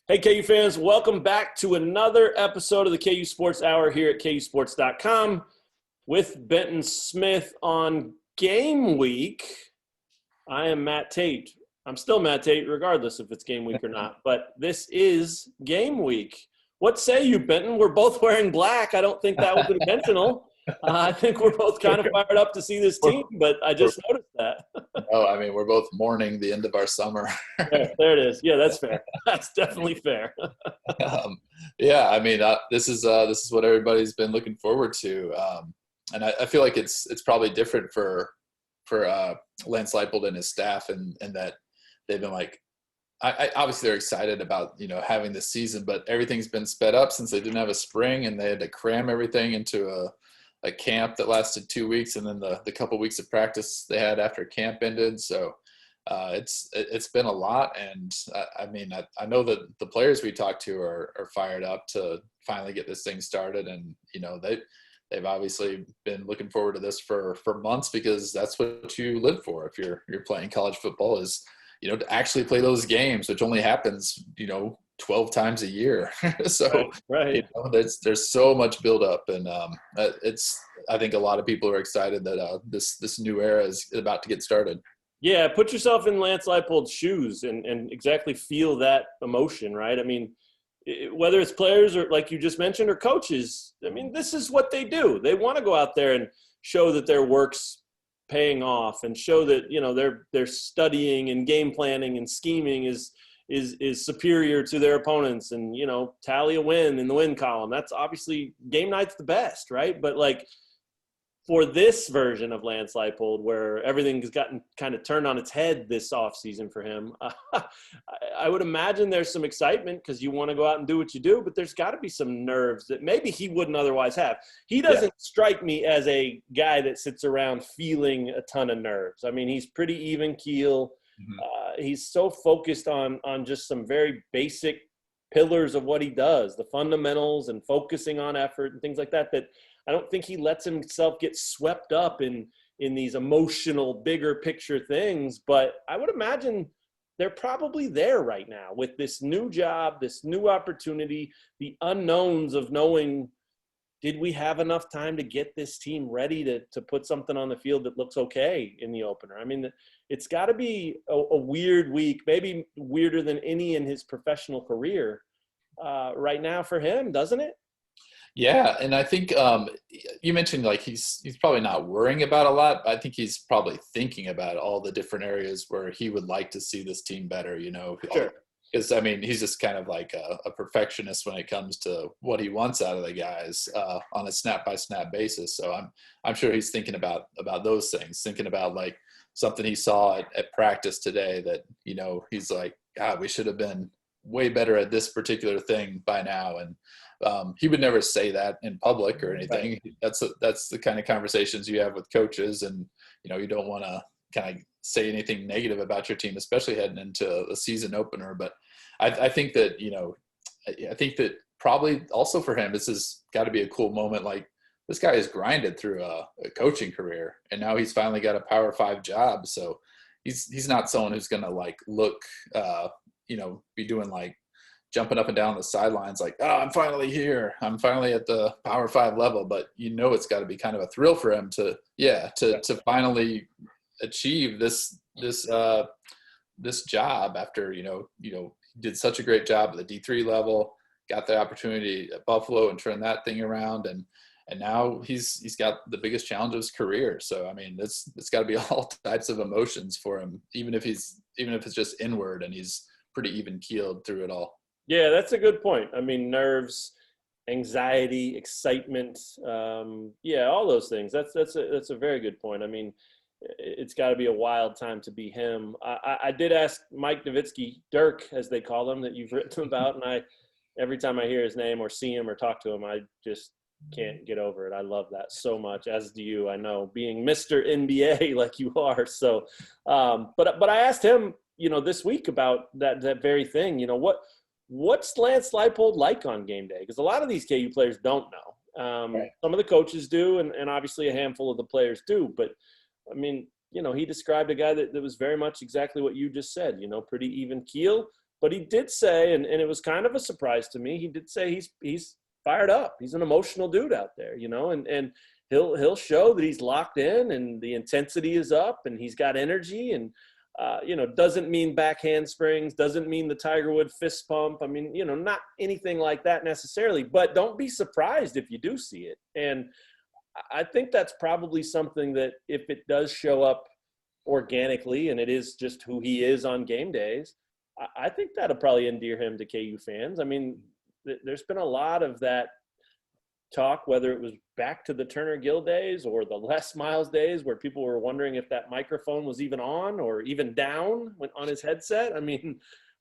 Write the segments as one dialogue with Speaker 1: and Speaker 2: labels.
Speaker 1: Hey, KU fans, welcome back to another episode of the KU Sports Hour here at KUsports.com with Benton Smith on game week. I am Matt Tate. I'm still Matt Tate, regardless if it's game week or not, but this is game week. What say you, Benton? We're both wearing black. I don't think that was intentional. I think we're both kind of fired up to see this team, but I just noticed that.
Speaker 2: No, I mean, we're both mourning the end of our summer.
Speaker 1: There it is. Yeah, that's fair. That's definitely fair.
Speaker 2: Yeah, I mean, this is what everybody's been looking forward to, and I feel like it's probably different for Lance Leipold and his staff, and that they've been like, I obviously they're excited about having this season, but everything's been sped up since they didn't have a spring and they had to cram everything into a camp that lasted 2 weeks, and then the couple weeks of practice they had after camp ended. So it's been a lot, and I know that the players we talked to are fired up to finally get this thing started, and they've obviously been looking forward to this for months, because that's what you live for if you're playing college football, is to actually play those games, which only happens 12 times a year. So
Speaker 1: right.
Speaker 2: There's so much buildup, and I think a lot of people are excited that this new era is about to get started.
Speaker 1: Yeah, put yourself in Lance Leipold's shoes and exactly feel that emotion, right? I mean, whether it's players or, like you just mentioned, or coaches, I mean, this is what they do. They want to go out there and show that their work's paying off, and show that they're studying and game planning and scheming is superior to their opponents, and tally a win in the win column. That's obviously game night's the best, right? But like, for this version of Lance Leipold, where everything has gotten kind of turned on its head this offseason for him, I would imagine there's some excitement, because you want to go out and do what you do, but there's got to be some nerves that maybe he wouldn't otherwise have. He doesn't strike me as a guy that sits around feeling a ton of nerves. I mean, he's pretty even keel. Mm-hmm. He's so focused on just some very basic pillars of what he does, the fundamentals and focusing on effort and things like that, that I don't think he lets himself get swept up in these emotional, bigger picture things. But I would imagine they're probably there right now with this new job, this new opportunity, the unknowns of knowing, did we have enough time to get this team ready to put something on the field that looks okay in the opener? I mean, it's got to be a weird week, maybe weirder than any in his professional career right now for him, doesn't it?
Speaker 2: Yeah, and I think you mentioned like he's probably not worrying about a lot, but I think he's probably thinking about all the different areas where he would like to see this team better,
Speaker 1: Sure.
Speaker 2: Because, I mean, he's just kind of like a perfectionist when it comes to what he wants out of the guys on a snap-by-snap basis. So I'm sure he's thinking about those things, thinking about like something he saw at practice today that, he's like, God, we should have been way better at this particular thing by now. And he would never say that in public or anything. Right. That's the kind of conversations you have with coaches, and you don't want to kind of say anything negative about your team, especially heading into a season opener. But I think that I think that probably also for him, this has got to be a cool moment. Like, this guy has grinded through a coaching career, and now he's finally got a Power 5 job. So he's not someone who's going to like look be doing like jumping up and down the sidelines like, oh, I'm finally here, I'm finally at the Power 5 level. But it's got to be kind of a thrill for him to finally achieve this job after he did such a great job at the D3 level, got the opportunity at Buffalo and turned that thing around, and now he's got the biggest challenge of his career. So I mean, it's got to be all types of emotions for him, even if it's just inward and he's pretty even keeled through it all.
Speaker 1: Yeah, that's a good point. I mean, nerves, anxiety, excitement, all those things. That's a very good point. I mean, it's got to be a wild time to be him. I did ask Mike Nowitzki, Dirk, as they call him, that you've written about, and every time I hear his name or see him or talk to him, I just can't get over it. I love that so much, as do you, I know, being Mr. NBA like you are. So, but I asked him, this week about that very thing. What's Lance Leipold like on game day? Because a lot of these KU players don't know. Right. Some of the coaches do, and obviously a handful of the players do. But, I mean, he described a guy that was very much exactly what you just said, pretty even keel. But he did say, and it was kind of a surprise to me, he did say he's fired up. He's an emotional dude out there, and he'll show that he's locked in and the intensity is up and he's got energy and, doesn't mean back handsprings, doesn't mean the Tiger Woods fist pump. I mean, not anything like that necessarily, but don't be surprised if you do see it. And I think that's probably something that if it does show up organically and it is just who he is on game days, I think that'll probably endear him to KU fans. I mean, there's been a lot of that talk, whether it was back to the Turner Gill days or the Les Miles days, where people were wondering if that microphone was even on or even down on his headset. I mean,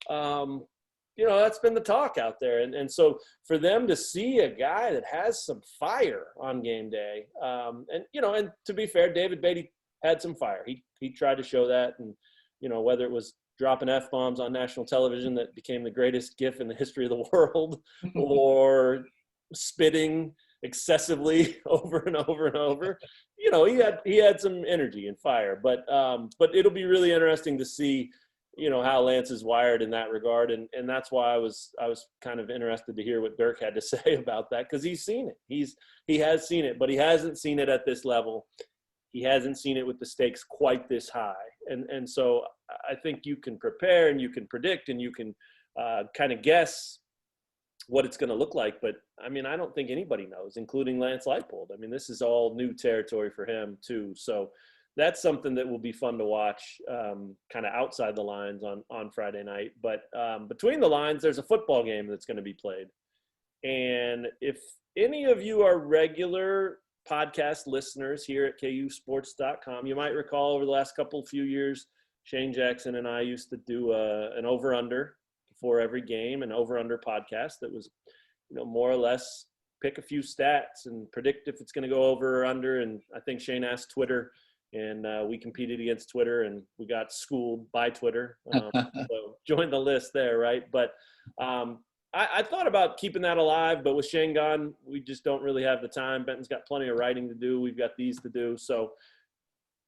Speaker 1: that's been the talk out there. And so for them to see a guy that has some fire on game day, and to be fair, David Beatty had some fire. He tried to show that. And, whether it was dropping F-bombs on national television that became the greatest GIF in the history of the world, or spitting excessively over and over and over, he had some energy and fire. But it'll be really interesting to see, how Lance is wired in that regard. And that's why I was kind of interested to hear what Dirk had to say about that, because he's seen it. He has seen it, but he hasn't seen it at this level. He hasn't seen it with the stakes quite this high. And so I think you can prepare and you can predict and you can kind of guess what it's going to look like. But, I mean, I don't think anybody knows, including Lance Leipold. I mean, this is all new territory for him too. So that's something that will be fun to watch kind of outside the lines on Friday night. But between the lines, there's a football game that's going to be played. And if any of you are regular podcast listeners here at KUsports.com, you might recall over the last few years, Shane Jackson and I used to do an over-under before every game, an over-under podcast that was, more or less pick a few stats and predict if it's going to go over or under. And I think Shane asked Twitter, and we competed against Twitter, and we got schooled by Twitter. So join the list there, right? But I thought about keeping that alive, but with Shane gone, we just don't really have the time. Benton's got plenty of writing to do. We've got these to do. So,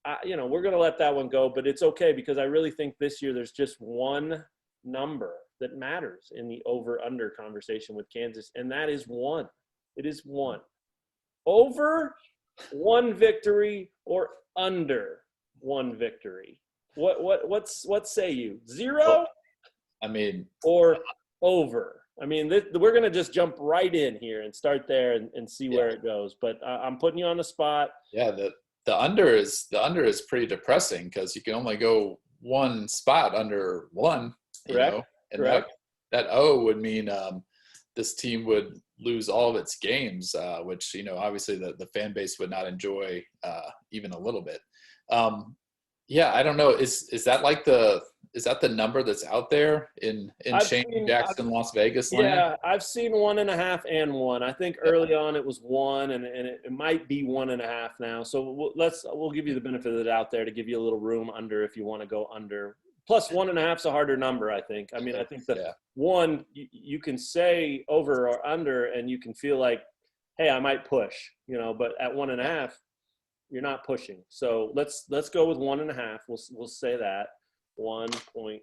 Speaker 1: we're going to let that one go, but it's okay, because I really think this year there's just one number that matters in the over-under conversation with Kansas, and that is one. It is one. Over one victory or under one victory. What say you? Zero?
Speaker 2: I mean,
Speaker 1: or over? I mean, we're going to just jump right in here and start there and see where it goes. But I'm putting you on the spot.
Speaker 2: Yeah, the under is pretty depressing, because you can only go one spot under one.
Speaker 1: Correct.
Speaker 2: And
Speaker 1: Correct.
Speaker 2: that O would mean this team would lose all of its games, which, obviously the fan base would not enjoy even a little bit. I don't know. Is that the number that's out there in Shane Jackson, Las Vegas land?
Speaker 1: Yeah, I've seen 1.5 and 1. I think early on it was 1, and it might be 1.5 now. So we'll give you the benefit of the doubt there to give you a little room under if you want to go under. Plus 1.5 is a harder number, I think. I mean, I think that 1, you can say over or under, and you can feel like, hey, I might push, but at 1.5, you're not pushing. So let's go with 1.5. We'll say that 1.5,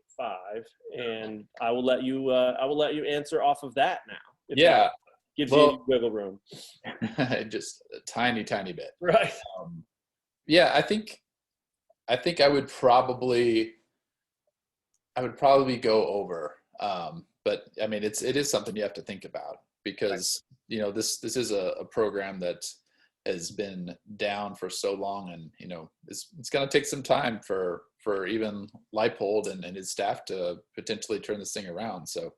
Speaker 1: and I will let you answer off of that now.
Speaker 2: Yeah,
Speaker 1: gives you wiggle room.
Speaker 2: Just a tiny bit,
Speaker 1: right?
Speaker 2: I think I would probably go over. But I mean, it is something you have to think about, because this is a program that has been down for so long, and it's going to take some time for even Leipold and his staff to potentially turn this thing around. So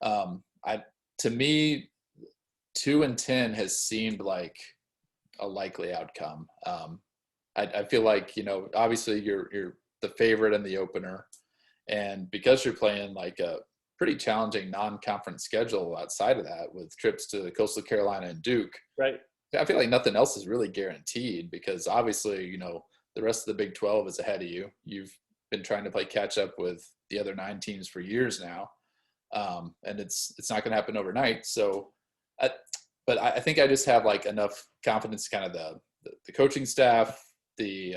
Speaker 2: to me, 2-10 has seemed like a likely outcome. I feel like, obviously you're the favorite in the opener, and because you're playing like a pretty challenging non-conference schedule outside of that, with trips to Coastal Carolina and Duke,
Speaker 1: right?
Speaker 2: I feel like nothing else is really guaranteed, because obviously, the rest of the Big 12 is ahead of you. You've been trying to play catch up with the other 9 teams for years now. And it's not going to happen overnight. So, but I think I just have like enough confidence, kind of the coaching staff, the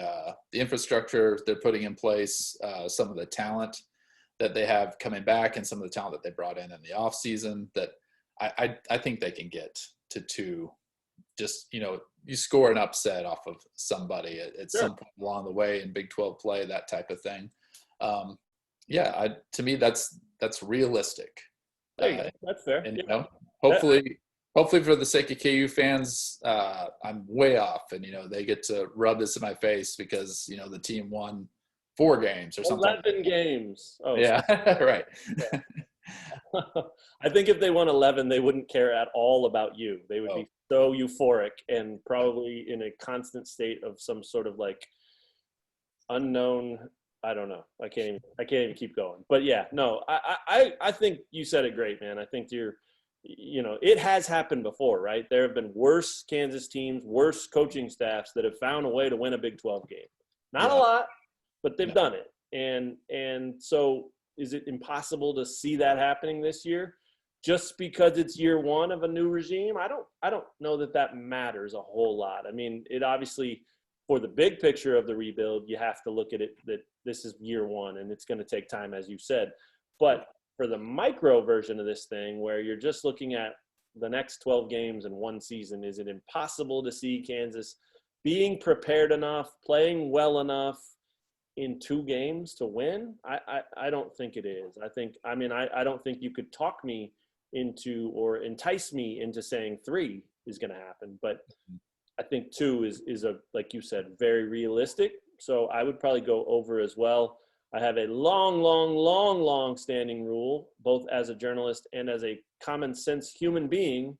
Speaker 2: infrastructure they're putting in place, some of the talent that they have coming back, and some of the talent that they brought in the off season, that I think they can get to 2. Just, you score an upset off of somebody at some point along the way in Big 12 play, that type of thing. To me, that's realistic.
Speaker 1: There you go. That's fair.
Speaker 2: And, hopefully for the sake of KU fans, I'm way off, and, they get to rub this in my face because, the team won 4 games or something.
Speaker 1: 11 games. Oh,
Speaker 2: yeah, right.
Speaker 1: Yeah. I think if they won 11, they wouldn't care at all about you. They would be so euphoric and probably in a constant state of some sort of like unknown. I don't know. I can't even keep going. But yeah, no, I think you said it great, man. I think it has happened before, right? There have been worse Kansas teams, worse coaching staffs that have found a way to win a Big 12 game. Not a lot, but they've done it. And so is it impossible to see that happening this year just because it's year one of a new regime? I don't know that matters a whole lot. I mean, it obviously, for the big picture of the rebuild, you have to look at it that this is year one and it's going to take time, as you said. But for the micro version of this thing, where you're just looking at the next 12 games in one season, is it impossible to see Kansas being prepared enough, playing well enough in 2 games to win? I don't think it is. I don't think you could talk me into or entice me into saying 3 is going to happen. But I think 2 is a, like you said, very realistic. So I would probably go over as well. I have a long standing rule, both as a journalist and as a common sense human being,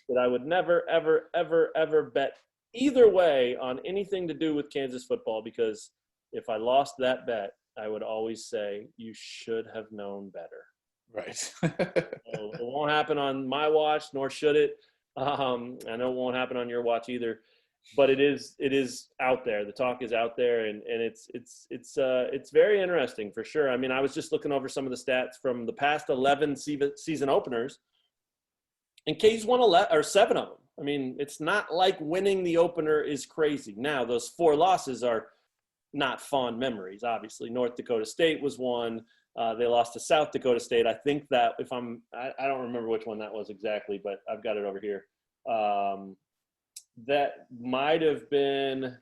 Speaker 1: that I would never, ever bet either way on anything to do with Kansas football, because if I lost that bet, I would always say, you should have known better.
Speaker 2: Right.
Speaker 1: So it won't happen on my watch, nor should it. I know it won't happen on your watch either, but it is out there. The talk is out there, and it's very interesting for sure. I mean, I was just looking over some of the stats from the past 11 season openers, and KU's won 7 of them. I mean, it's not like winning the opener is crazy. Now, those 4 losses are not fond memories, obviously. North Dakota State was one. They lost to South Dakota State. I think that I don't remember which one that was exactly, but I've got it over here. That might have been,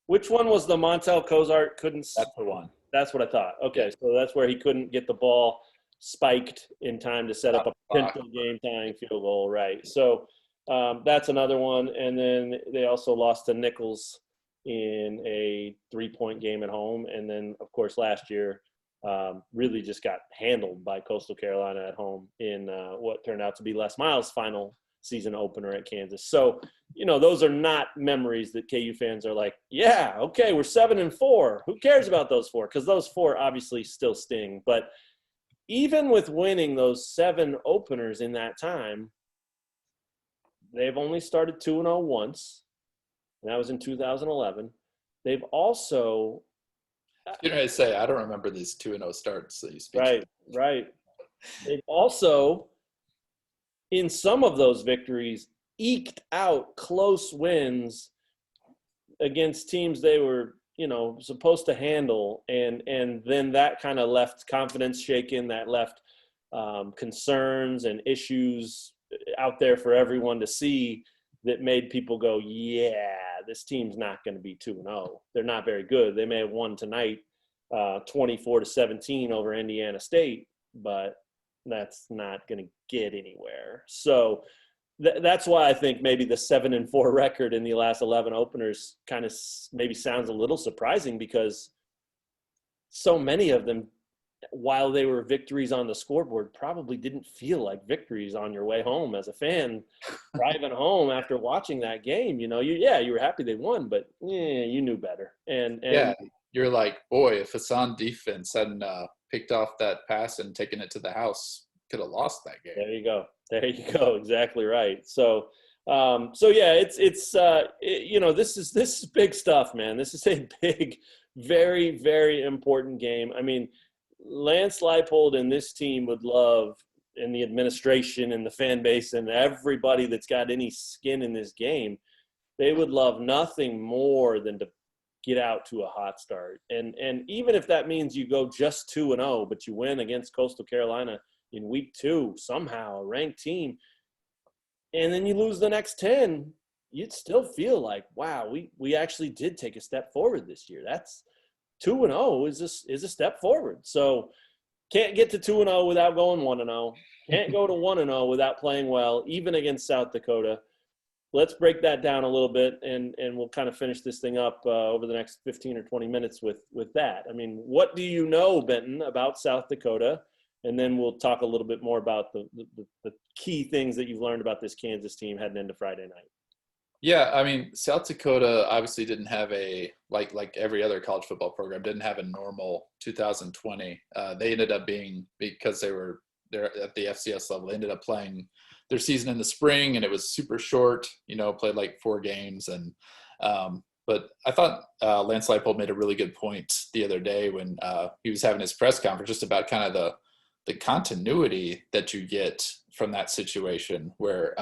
Speaker 1: which one was the Montel Cozart couldn't?
Speaker 2: That's the one.
Speaker 1: That's what I thought. Okay, so that's where he couldn't get the ball spiked in time to set up a potential game-tying field goal, right? So that's another one. And then they also lost to Nichols in a 3-point game at home. And then, of course, last year really just got handled by Coastal Carolina at home in what turned out to be Les Miles' final season opener at Kansas. So, those are not memories that KU fans are like, yeah, okay, we're 7-4. Who cares about those 4? Because those 4 obviously still sting. But even with winning those 7 openers in that time, they've only started 2-0 once, and that was in 2011. They've also –
Speaker 2: I say, I don't remember these 2-0 starts that you speak.
Speaker 1: Right. They've also, in some of those victories, eked out close wins against teams they were, supposed to handle. And then that kind of left confidence shaken, that left concerns and issues out there for everyone to see, that made people go, yeah, this team's not going to be 2-0. They're not very good. They may have won tonight 24-17 over Indiana State, but that's not going to get anywhere. So that's why I think maybe the 7-4 record in the last 11 openers kind of maybe sounds a little surprising, because so many of them, while they were victories on the scoreboard, probably didn't feel like victories on your way home as a fan driving home after watching that game. You were happy they won, but you knew better. And
Speaker 2: yeah, you're like, boy, if Hassan defense hadn't picked off that pass and taken it to the house, could have lost that game.
Speaker 1: There you go. Exactly right. So yeah, this is big stuff, man. This is a big, very, very important game. I mean, Lance Leipold and this team would love, and the administration and the fan base and everybody that's got any skin in this game, they would love nothing more than to get out to a hot start. And even if that means you go just 2-0, but you win against Coastal Carolina in week 2, somehow a ranked team, and then you lose the next 10, you'd still feel like, wow, we actually did take a step forward this year. That's 2-0 is a step forward. So can't get to 2-0 without going 1-0. Can't go to 1-0 without playing well, even against South Dakota. Let's break that down a little bit, and we'll kind of finish this thing up over the next 15 or 20 minutes with that. I mean, what do you know, Benton, about South Dakota? And then we'll talk a little bit more about the key things that you've learned about this Kansas team heading into Friday night.
Speaker 2: Yeah, I mean, South Dakota obviously didn't have a like every other college football program didn't have a normal 2020. They ended up being, because they're at the FCS level, they ended up playing their season in the spring, and it was super short. Played like 4 games, and but I thought Lance Leipold made a really good point the other day when he was having his press conference just about kind of the continuity that you get from that situation where.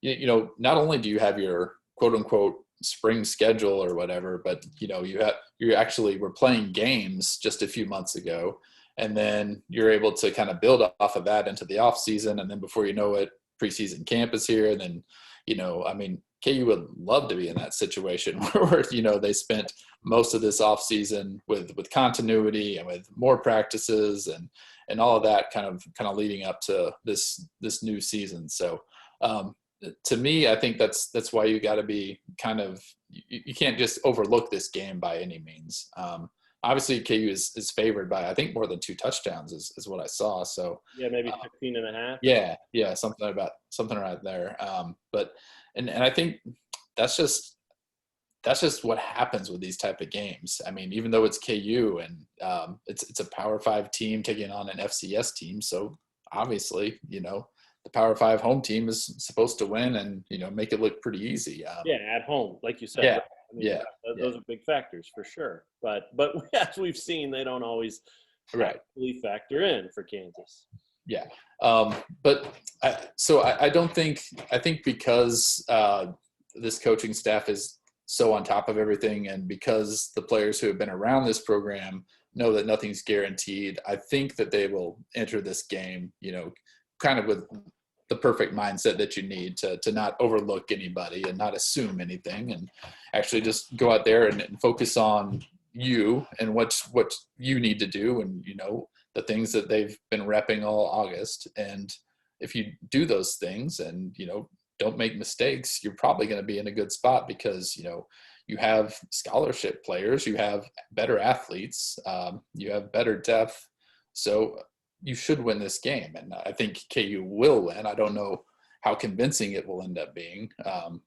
Speaker 2: Not only do you have your quote unquote spring schedule or whatever, but we're playing games just a few months ago, and then you're able to kind of build off of that into the off season. And then before you know it, preseason camp is here. And then, KU would love to be in that situation where, they spent most of this off season with continuity and with more practices and all of that kind of leading up to this new season. So, to me, I think that's why you got to be you can't just overlook this game by any means. Obviously, KU is favored by, I think, more than 2 touchdowns is what I saw. So
Speaker 1: yeah, maybe 15 and a half.
Speaker 2: Yeah, something right there. But I think that's just what happens with these type of games. I mean, even though it's KU and it's a Power 5 team taking on an FCS team, so obviously, the Power 5 home team is supposed to win and, make it look pretty easy.
Speaker 1: At home, like you said.
Speaker 2: Yeah,
Speaker 1: right? I mean, those are big factors for sure. But as we've seen, they don't always actually factor in for Kansas.
Speaker 2: Yeah. But I don't think – I think because this coaching staff is so on top of everything, and because the players who have been around this program know that nothing's guaranteed, I think that they will enter this game, kind of with the perfect mindset that you need to not overlook anybody and not assume anything, and actually just go out there and focus on you and what you need to do, and the things that they've been repping all August. And if you do those things and don't make mistakes, you're probably going to be in a good spot, because you have scholarship players, you have better athletes, you have better depth, so you should win this game. And I think KU will win. I don't know how convincing it will end up being,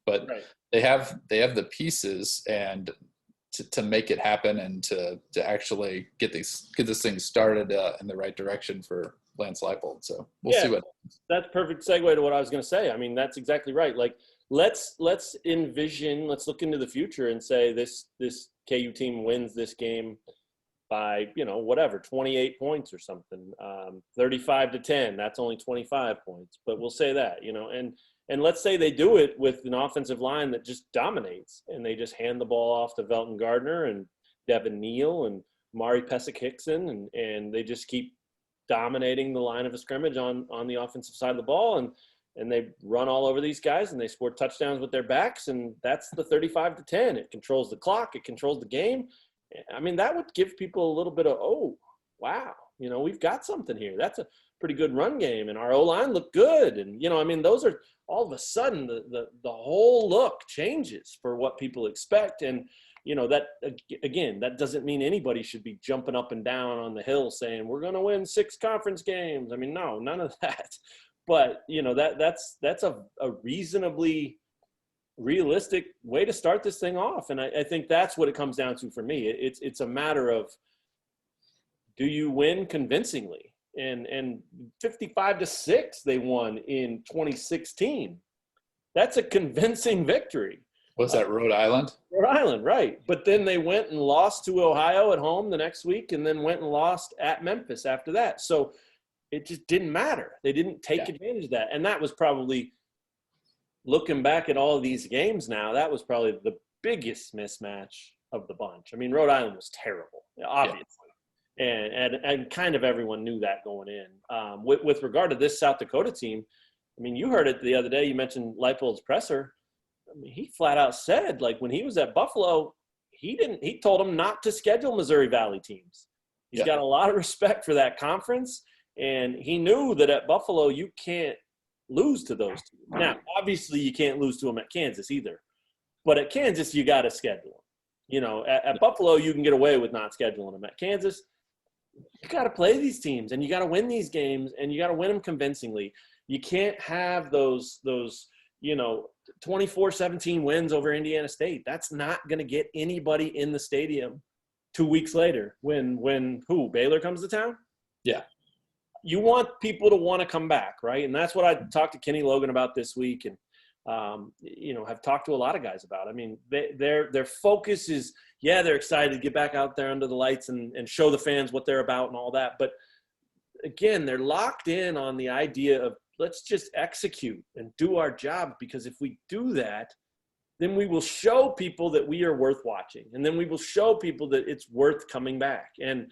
Speaker 2: but they have the pieces and to make it happen, and to actually get this thing started in the right direction for Lance Leipold. So we'll see what.
Speaker 1: That's perfect segue to what I was going to say. I mean, that's exactly right. Like, let's envision, let's look into the future and say this KU team wins this game by, 28 points or something, 35-10. That's only 25 points, but we'll say that, and let's say they do it with an offensive line that just dominates, and they just hand the ball off to Velton Gardner and Devin Neal and Mari Pesic-Hickson, and they just keep dominating the line of a scrimmage on the offensive side of the ball, and they run all over these guys, and they score touchdowns with their backs, and that's the 35-10. It controls the clock. It controls the game. I mean, that would give people a little bit of, oh, wow, we've got something here. That's a pretty good run game, and our O-line looked good. And, those are all of a sudden the whole look changes for what people expect. And, that, again, that doesn't mean anybody should be jumping up and down on the hill saying we're going to win 6 conference games. I mean, no, none of that. But, that's a reasonably realistic way to start this thing off. And I think that's what it comes down to for me. It's a matter of, do you win convincingly? And 55-6 they won in 2016. That's a convincing victory.
Speaker 2: Was that Rhode Island?
Speaker 1: Rhode Island, right. But then they went and lost to Ohio at home the next week, and then went and lost at Memphis after that. So it just didn't matter. They didn't take advantage of that. And that was probably, looking back at all of these games now, that was probably the biggest mismatch of the bunch. I mean, Rhode Island was terrible, obviously. Yeah. And kind of everyone knew that going in. With regard to this South Dakota team, I mean, you heard it the other day. You mentioned Leipold's presser. I mean, he flat out said, like, when he was at Buffalo, he told them not to schedule Missouri Valley teams. He's got a lot of respect for that conference, and he knew that at Buffalo you can't lose to those teams. Now, obviously you can't lose to them at Kansas either, but at Kansas you got to schedule them. You know, at Buffalo you can get away with not scheduling them. At Kansas, you got to play these teams, and you got to win these games, and you got to win them convincingly. You can't have those 24-17 wins over Indiana State. That's not going to get anybody in the stadium 2 weeks later when Baylor comes to town.
Speaker 2: Yeah.
Speaker 1: You want people to want to come back, right? And that's what I talked to Kenny Logan about this week, and have talked to a lot of guys about. I mean, their focus is, they're excited to get back out there under the lights and show the fans what they're about and all that. But again, they're locked in on the idea of, let's just execute and do our job, because if we do that, then we will show people that we are worth watching. And then we will show people that it's worth coming back. And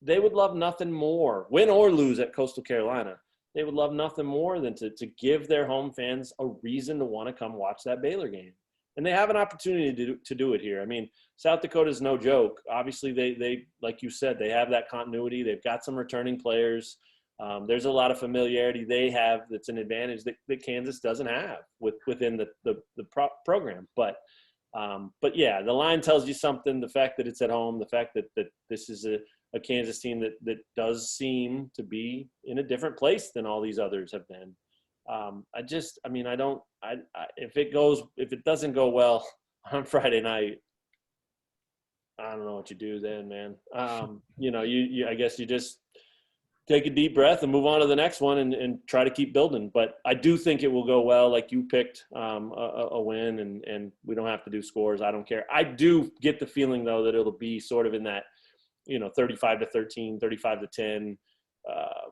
Speaker 1: they would love nothing more, win or lose at Coastal Carolina. They would love nothing more than to give their home fans a reason to want to come watch that Baylor game. And they have an opportunity to do it here. I mean, South Dakota is no joke. Obviously, they like you said, they have that continuity. They've got some returning players. There's a lot of familiarity they have that's an advantage that Kansas doesn't have within the program. But yeah, the line tells you something. The fact that it's at home, the fact that this is a Kansas team that does seem to be in a different place than all these others have been. If it doesn't go well on Friday night, I don't know what you do then, man. I guess you just take a deep breath and move on to the next one and try to keep building. But I do think it will go well. Like you picked a win, and we don't have to do scores. I don't care. I do get the feeling though that it'll be sort of in that, 35-13, 35-10.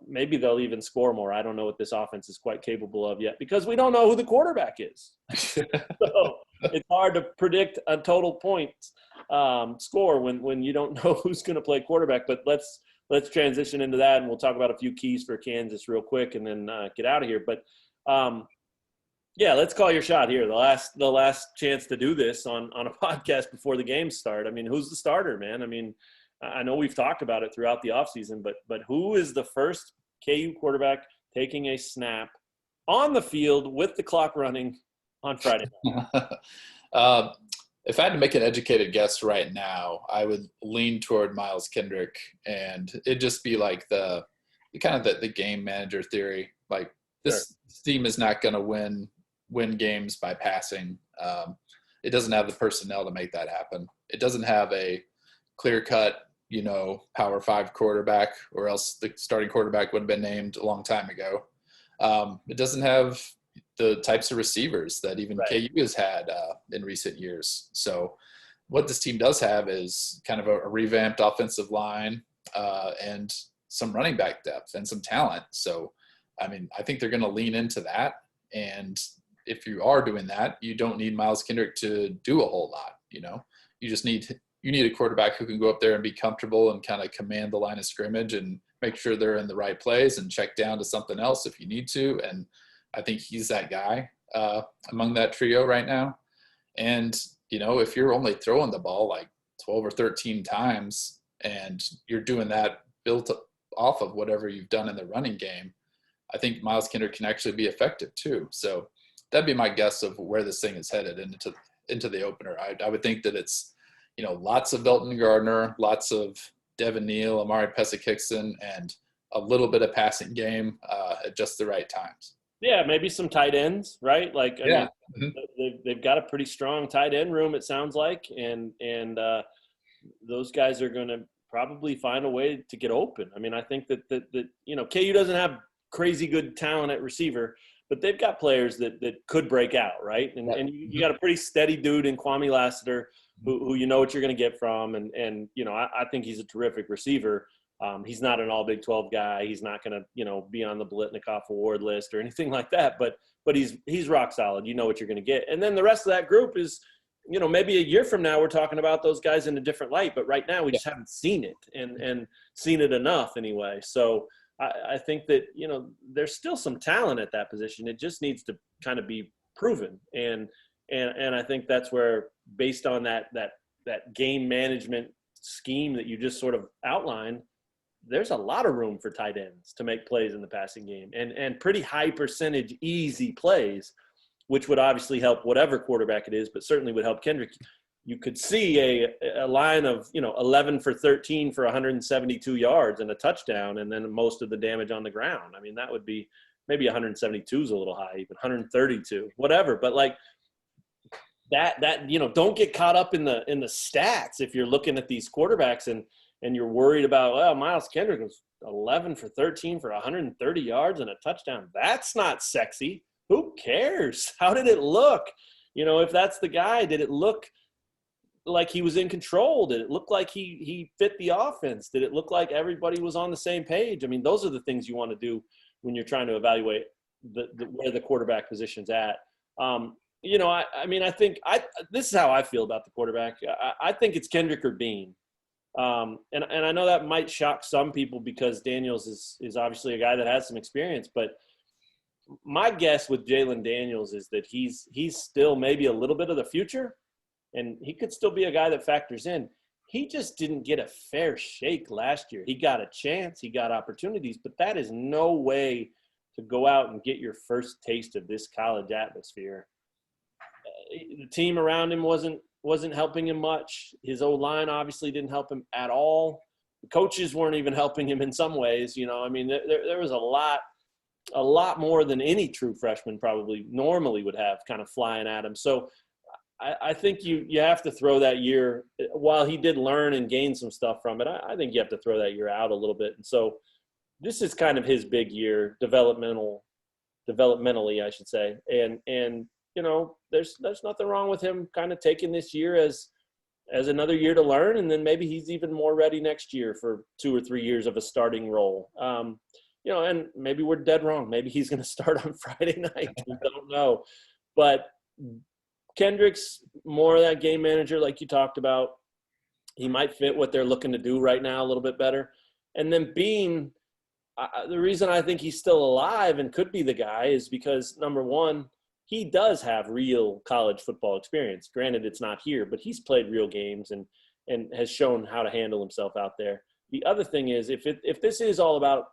Speaker 1: Maybe they'll even score more. I don't know what this offense is quite capable of yet, because we don't know who the quarterback is. So it's hard to predict a total point score when you don't know who's going to play quarterback. But let's transition into that, and we'll talk about a few keys for Kansas real quick, and then get out of here. But let's call your shot here. The last chance to do this on a podcast before the games start. I mean, who's the starter, man? I mean, I know we've talked about it throughout the offseason, but who is the first KU quarterback taking a snap on the field with the clock running on Friday night?
Speaker 2: If I had to make an educated guess right now, I would lean toward Miles Kendrick, and it'd just be like the game manager theory. Like, this team is not going to win games by passing. It doesn't have the personnel to make that happen. It doesn't have a clear-cut, Power 5 quarterback, or else the starting quarterback would have been named a long time ago. It doesn't have the types of receivers that even KU has had in recent years. So what this team does have is kind of a revamped offensive line and some running back depth and some talent. So, I mean, I think they're going to lean into that. And if you are doing that, you don't need Miles Kendrick to do a whole lot. You just need a quarterback who can go up there and be comfortable and kind of command the line of scrimmage and make sure they're in the right plays and check down to something else if you need to. And I think he's that guy among that trio right now. And, if you're only throwing the ball like 12 or 13 times and you're doing that built off of whatever you've done in the running game, I think Miles Kendrick can actually be effective too. So that'd be my guess of where this thing is headed into the opener. I would think that it's, lots of Belton Gardner, lots of Devin Neal, Amari Pesek-Hickson, and a little bit of passing game at just the right times.
Speaker 1: Yeah, maybe some tight ends, right? Like, I mean, they've got a pretty strong tight end room, it sounds like, and those guys are going to probably find a way to get open. I mean, I think that KU doesn't have crazy good talent at receiver, but they've got players that could break out, right? And you got a pretty steady dude in Kwame Lassiter, who you know what you're going to get from, and I think he's a terrific receiver. He's not an all Big 12 guy. He's not going to be on the Biletnikoff award list or anything like that. But he's rock solid. You know what you're going to get. And then the rest of that group is maybe a year from now we're talking about those guys in a different light, but right now we just haven't seen it and seen it enough anyway. So I think that, there's still some talent at that position. It just needs to kind of be proven. And I think that's where, based on that game management scheme that you just sort of outlined, there's a lot of room for tight ends to make plays in the passing game and pretty high percentage easy plays, which would obviously help whatever quarterback it is, but certainly would help Kendrick. You could see a line of, 11 for 13 for 172 yards and a touchdown, and then most of the damage on the ground. I mean, that would be maybe 172 is a little high, even 132, whatever. But like that, don't get caught up in the stats if you're looking at these quarterbacks and you're worried about, well, Miles Kendrick was 11 for 13 for 130 yards and a touchdown. That's not sexy. Who cares? How did it look? If that's the guy, did it look like he was in control? Did it look like he fit the offense? Did it look like everybody was on the same page? I mean, those are the things you want to do when you're trying to evaluate where the quarterback position's at. I think this is how I feel about the quarterback. I think it's Kendrick or Bean. And I know that might shock some people because Daniels is obviously a guy that has some experience, but my guess with Jalen Daniels is that he's still maybe a little bit of the future, and he could still be a guy that factors in. He just didn't get a fair shake last year. He got a chance, he got opportunities, but that is no way to go out and get your first taste of this college atmosphere. The team around him wasn't helping him much. His O-line obviously didn't help him at all. The coaches weren't even helping him in some ways. There was a lot more than any true freshman probably normally would have kind of flying at him. So I think you have to throw that year, while he did learn and gain some stuff from it, I think you have to throw that year out a little bit. And so this is kind of his big year, developmentally, I should say. And there's nothing wrong with him kind of taking this year as another year to learn, and then maybe he's even more ready next year for 2 or 3 years of a starting role. And maybe we're dead wrong. Maybe he's going to start on Friday night. We don't know. But Kendrick's more of that game manager like you talked about. He might fit what they're looking to do right now a little bit better. And then Bean, the reason I think he's still alive and could be the guy is because, number one, he does have real college football experience. Granted, it's not here, but he's played real games and has shown how to handle himself out there. The other thing is, if this is all about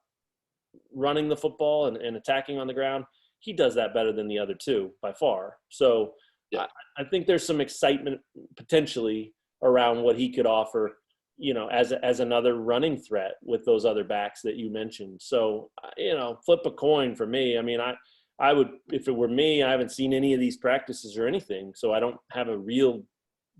Speaker 1: running the football and attacking on the ground, he does that better than the other two by far. So yeah. I think there's some excitement potentially around what he could offer, as another running threat with those other backs that you mentioned. So, flip a coin for me. I mean, I would, if it were me, I haven't seen any of these practices or anything, so I don't have a real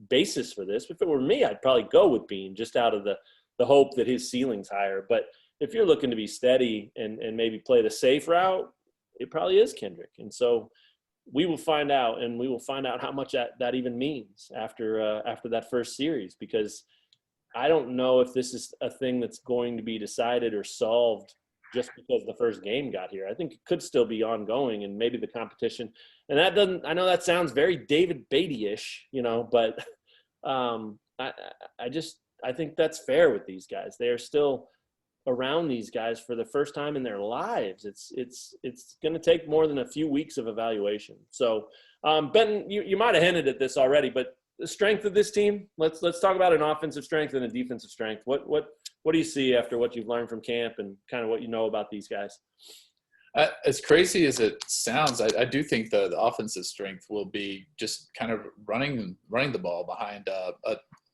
Speaker 1: basis for this. If it were me, I'd probably go with Bean just out of the hope that his ceiling's higher. But if you're looking to be steady and maybe play the safe route, it probably is Kendrick. And so we will find out, and we will find out how much that even means after that first series, because I don't know if this is a thing that's going to be decided or solved just because the first game got here. I think it could still be ongoing, and maybe the competition. And I know that sounds very David Beatty-ish, but I think that's fair with these guys. They are still around these guys for the first time in their lives. It's going to take more than a few weeks of evaluation. So, Ben, you might have hinted at this already, but the strength of this team. Let's talk about an offensive strength and a defensive strength. What do you see after what you've learned from camp and kind of what you know about these guys?
Speaker 2: As crazy as it sounds, I do think the offensive strength will be just kind of running the ball behind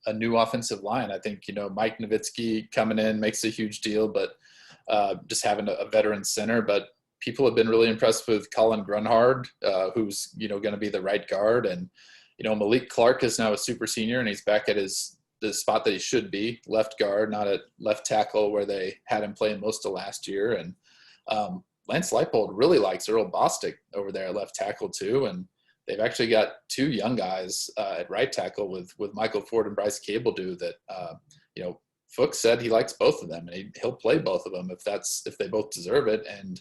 Speaker 2: a new offensive line. I think, Mike Nowitzki coming in makes a huge deal, but just having a veteran center. But people have been really impressed with Colin Grunhard, who's, going to be the right guard. And, Malik Clark is now a super senior, and he's back at the spot that he should be, left guard, not at left tackle where they had him playing most of last year. And Lance Leipold really likes Earl Bostic over there at left tackle too. And they've actually got 2 young guys at right tackle with Michael Ford and Bryce Cabledew that, Fuchs said he likes both of them, and he'll play both of them if they both deserve it. And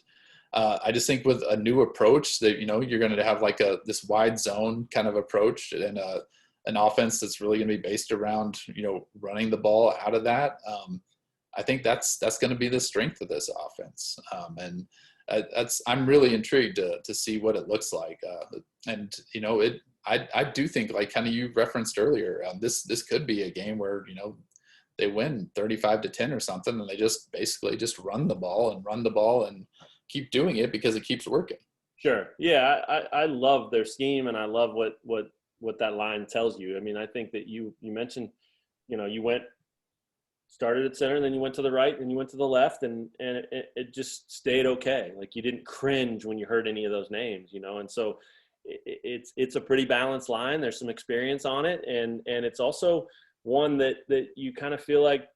Speaker 2: I just think with a new approach that, you're going to have like this wide zone kind of approach and an offense that's really going to be based around, running the ball out of that. I think that's going to be the strength of this offense. And I'm really intrigued to see what it looks like. I do think, like kind of you referenced earlier, this could be a game where, they win 35-10 or something, and they just basically just run the ball and keep doing it because it keeps working.
Speaker 1: Sure. Yeah. I love their scheme, and I love what that line tells you. I mean, I think that you mentioned, you started at center, and then you went to the right, and you went to the left, and it just stayed okay. Like, you didn't cringe when you heard any of those names, and so it's a pretty balanced line. There's some experience on it, and it's also one that you kind of feel like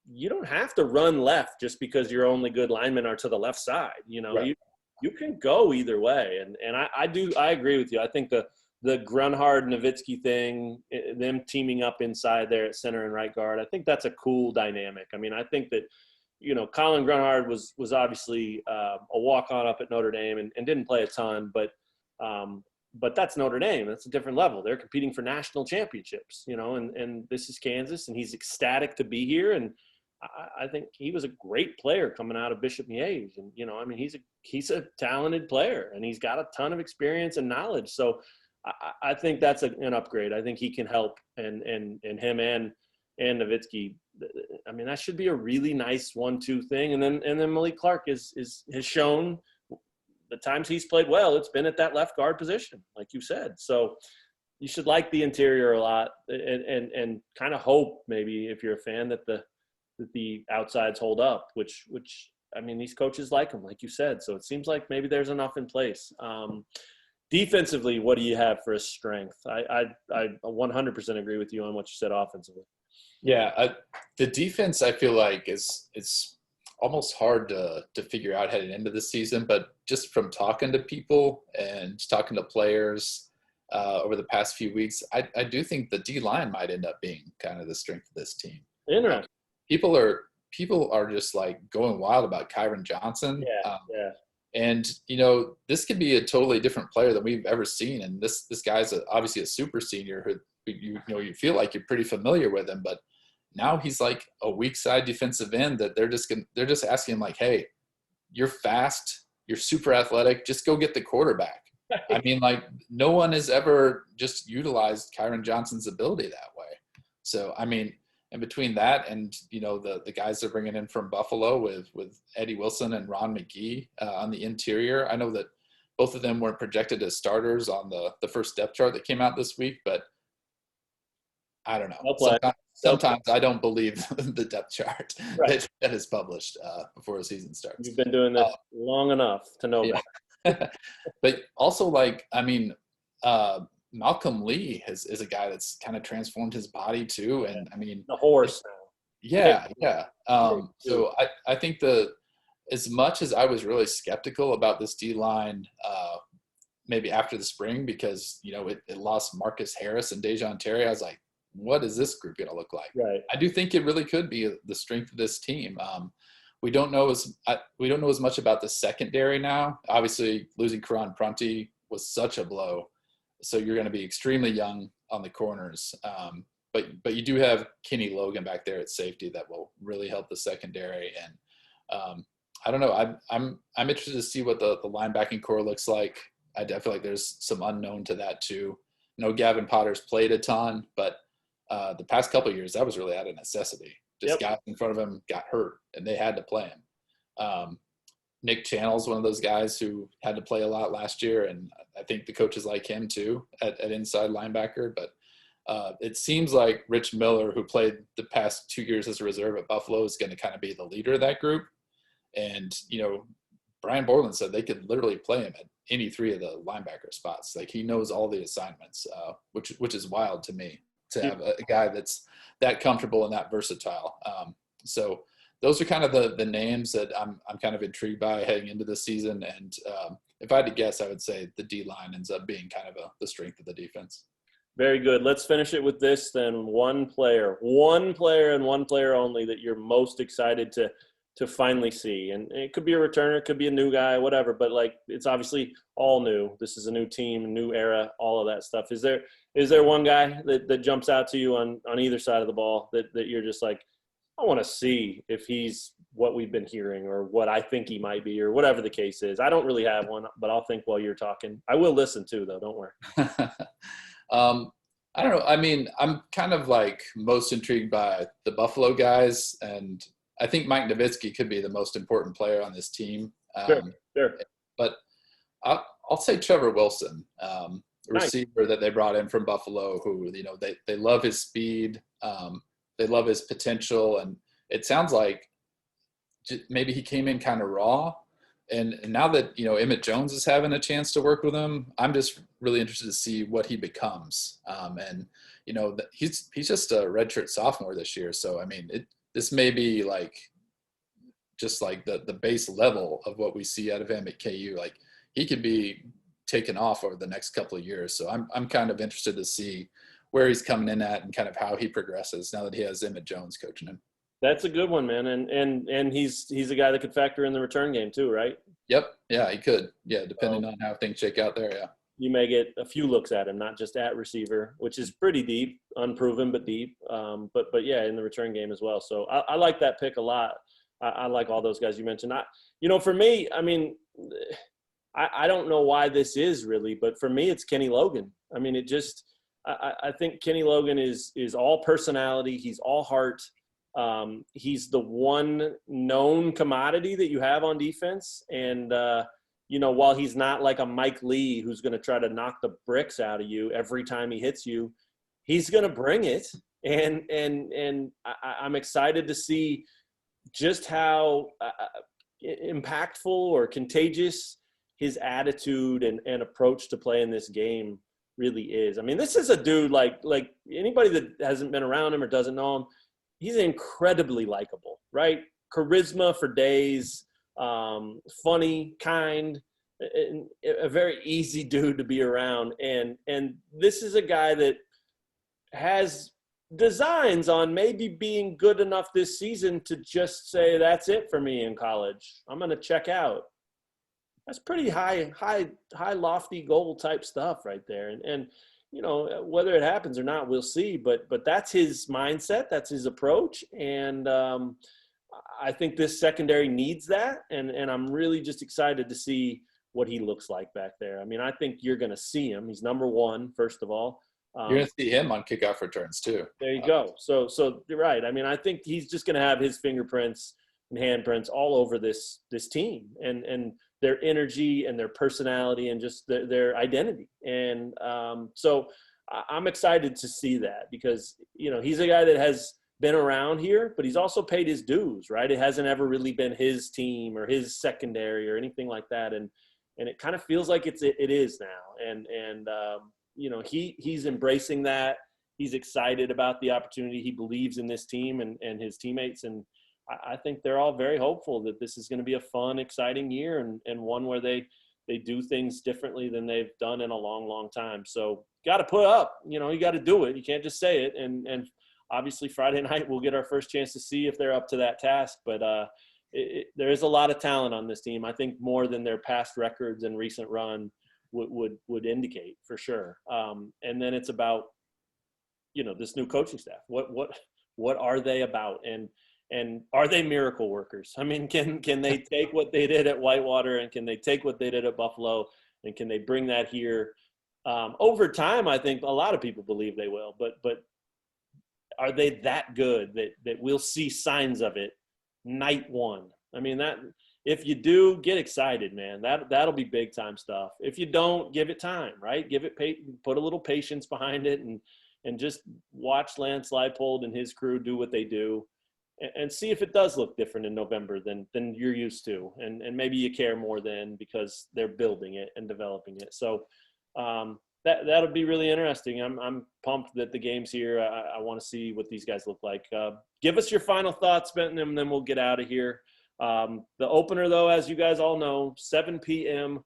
Speaker 1: you don't have to run left just because your only good linemen are to the left side.
Speaker 2: Right.
Speaker 1: You can go either way, and I agree with you. I think the Grunhard-Nowitzki thing, them teaming up inside there at center and right guard, I think that's a cool dynamic. I mean, I think that, Colin Grunhard was obviously a walk-on up at Notre Dame and didn't play a ton, but that's Notre Dame. That's a different level. They're competing for national championships, and this is Kansas, and he's ecstatic to be here. And I think he was a great player coming out of Bishop Miege. And, he's a talented player, and he's got a ton of experience and knowledge. So I think that's an upgrade. I think he can help, and him and Nowitzki. I mean, that should be a really nice 1-2 thing. And then Malik Clark has shown the times he's played well, it's been at that left guard position, like you said. So you should like the interior a lot, and kind of hope, maybe, if you're a fan, that the outsides hold up, which I mean, these coaches like them, like you said. So it seems like maybe there's enough in place. Defensively, what do you have for a strength? I 100% agree with you on what you said offensively.
Speaker 2: Yeah, the defense, I feel like it's almost hard to figure out heading into the season, but just from talking to people and talking to players over the past few weeks, I do think the D-line might end up being kind of the strength of this team.
Speaker 1: Interesting.
Speaker 2: People are just like going wild about Kyron Johnson.
Speaker 1: Yeah.
Speaker 2: And, this could be a totally different player than we've ever seen. And this guy's obviously a super senior who you feel like you're pretty familiar with him, but now he's like a weak side defensive end that they're just asking him, like, hey, you're fast, you're super athletic, just go get the quarterback. I mean, like, no one has ever just utilized Kyron Johnson's ability that way. So, I mean, in between that and, the guys they're bringing in from Buffalo with Eddie Wilson and Ron McGee on the interior, I know that both of them weren't projected as starters on the first depth chart that came out this week, but I don't know. Sometimes I don't believe the depth chart that is published before the season starts.
Speaker 1: You've been doing this long enough to know
Speaker 2: that. But also, like, I mean, Malcolm Lee is a guy that's kind of transformed his body too. And I mean,
Speaker 1: the horse now.
Speaker 2: Yeah. So I think as much as I was really skeptical about this D-line, maybe after the spring, because, it lost Marcus Harris and Dejon Terry, I was like, what is this group going to look like?
Speaker 1: Right.
Speaker 2: I do think it really could be the strength of this team. We don't know as much about the secondary now. Obviously, losing Karan Prunty was such a blow. So you're going to be extremely young on the corners. But you do have Kenny Logan back there at safety that will really help the secondary. And I don't know. I'm interested to see what the linebacking core looks like. I feel like there's some unknown to that too. Gavin Potter's played a ton, but the past couple of years, that was really out of necessity. Just guys in front of him got hurt, and they had to play him. Nick Channel's one of those guys who had to play a lot last year, and I think the coaches like him too at inside linebacker. But it seems like Rich Miller, who played the past 2 years as a reserve at Buffalo, is going to kind of be the leader of that group. And, Brian Borland said they could literally play him at any three of the linebacker spots. Like, he knows all the assignments, which is wild to me, to have a guy that's that comfortable and that versatile. So those are kind of the names that I'm kind of intrigued by heading into this season. And if I had to guess, I would say the D-line ends up being kind of the strength of the defense.
Speaker 1: Very good. Let's finish it with this then. One player and one player only that you're most excited to to finally see. And it could be a returner, it could be a new guy, whatever, but like, it's obviously all new. This is a new team, a new era, all of that stuff. Is there one guy that jumps out to you on either side of the ball that you're just like, I want to see if he's what we've been hearing or what I think he might be or whatever the case is? I don't really have one, but I'll think while you're talking. I will listen too, though. Don't worry.
Speaker 2: I don't know. I mean, I'm kind of like most intrigued by the Buffalo guys, and I think Mike Nowitzki could be the most important player on this team.
Speaker 1: Sure.
Speaker 2: But I'll say Trevor Wilson,
Speaker 1: Nice.
Speaker 2: receiver that they brought in from Buffalo, who, they love his speed. They love his potential. And it sounds like maybe he came in kind of raw. And now that, Emmett Jones is having a chance to work with him, I'm just really interested to see what he becomes. He's just a redshirt sophomore this year. So, I mean, this may be like just like the base level of what we see out of him at KU. Like, he could be taken off over the next couple of years. So I'm kind of interested to see where he's coming in at and kind of how he progresses now that he has Emmett Jones coaching him.
Speaker 1: That's a good one, man. And he's a guy that could factor in the return game too, right?
Speaker 2: Yep. Yeah, he could. Yeah, depending on how things shake out there. Yeah.
Speaker 1: You may get a few looks at him, not just at receiver, which is pretty deep, unproven but deep. But yeah, in the return game as well. So I like that pick a lot. I like all those guys you mentioned. For me, I mean, I don't know why this is really, but for me, it's Kenny Logan. I mean, I think Kenny Logan is all personality. He's all heart. He's the one known commodity that you have on defense. And, while he's not like a Mike Lee who's going to try to knock the bricks out of you every time he hits you, he's going to bring it. And I'm excited to see just how impactful or contagious his attitude and approach to play in this game really is. I mean, this is a dude like anybody that hasn't been around him or doesn't know him, he's incredibly likable, right? Charisma for days, funny, kind, a very easy dude to be around. And this is a guy that has designs on maybe being good enough this season to just say, that's it for me in college. I'm going to check out. That's pretty high, lofty goal type stuff right there. And whether it happens or not, we'll see. But that's his mindset. That's his approach. And I think this secondary needs that. And I'm really just excited to see what he looks like back there. I mean, I think you're going to see him. He's number one, first of all.
Speaker 2: You're going to see him on kickoff returns too.
Speaker 1: There you go. So you're right. I mean, I think he's just going to have his fingerprints and handprints all over this team and their energy and their personality and just their identity. And so I'm excited to see that because, he's a guy that has been around here, but he's also paid his dues, right? It hasn't ever really been his team or his secondary or anything like that. And it kind of feels like it is now. And he's embracing that. He's excited about the opportunity. He believes in this team and his teammates. And I think they're all very hopeful that this is going to be a fun, exciting year and one where they do things differently than they've done in a long, long time. So got to put up, you got to do it. You can't just say it. And obviously Friday night we'll get our first chance to see if they're up to that task. But there is a lot of talent on this team. I think more than their past records and recent run would indicate for sure. And then it's about, this new coaching staff. What are they about? And are they miracle workers? I mean, can they take what they did at Whitewater and can they take what they did at Buffalo and can they bring that here? Over time, I think a lot of people believe they will, but are they that good that we'll see signs of it night one? I mean, that if you do, get excited, man. That'll be big time stuff. If you don't, give it time, right? Put a little patience behind it and just watch Lance Leipold and his crew do what they do. And see if it does look different in November than you're used to. And maybe you care more then because they're building it and developing it. So that'll be really interesting. I'm pumped that the game's here. I want to see what these guys look like. Give us your final thoughts, Benton, and then we'll get out of here. The opener, though, as you guys all know, 7 p.m.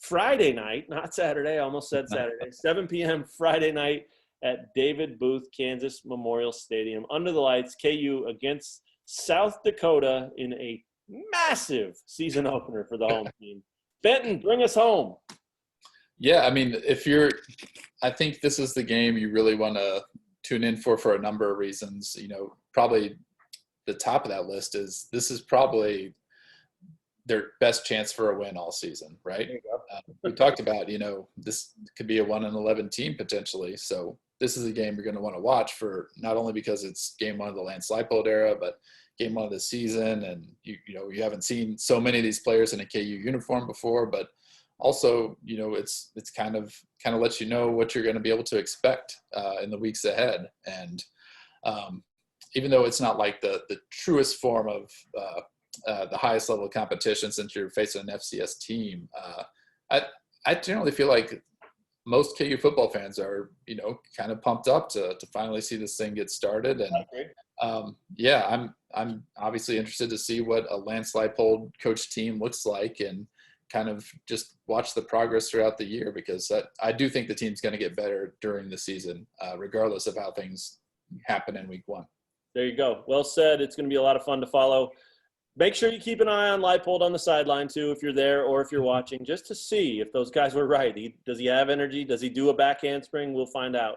Speaker 1: Friday night, not Saturday. I almost said Saturday. 7 p.m. Friday night at David Booth, Kansas Memorial Stadium. Under the lights, KU against South Dakota in a massive season opener for the home team. Benton, bring us home.
Speaker 2: Yeah, I mean, I think this is the game you really want to tune in for a number of reasons. Probably the top of that list is this is probably their best chance for a win all season, right? We talked about, this could be a 1-11 team potentially. So this is a game you're going to want to watch for, not only because it's game one of the Lance Leipold era, but game one of the season. And you haven't seen so many of these players in a KU uniform before, but also, it's kind of lets you know what you're going to be able to expect in the weeks ahead. And even though it's not like the truest form of the highest level of competition, since you're facing an FCS team, I generally feel like most KU football fans are, kind of pumped up to finally see this thing get started. And I'm obviously interested to see what a Lance Leipold coach team looks like, and kind of just watch the progress throughout the year, because I do think the team's going to get better during the season, regardless of how things happen in week one.
Speaker 1: There you go. Well said. It's going to be a lot of fun to follow. Make sure you keep an eye on Leipold on the sideline too, if you're there or if you're watching, just to see if those guys were right. Does he have energy? Does he do a back handspring? We'll find out.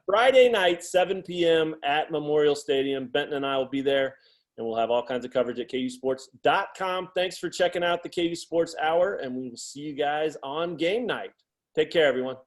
Speaker 1: Friday night, 7 p.m. at Memorial Stadium. Benton and I will be there, and we'll have all kinds of coverage at KUsports.com. Thanks for checking out the KU Sports Hour, and we will see you guys on game night. Take care, everyone.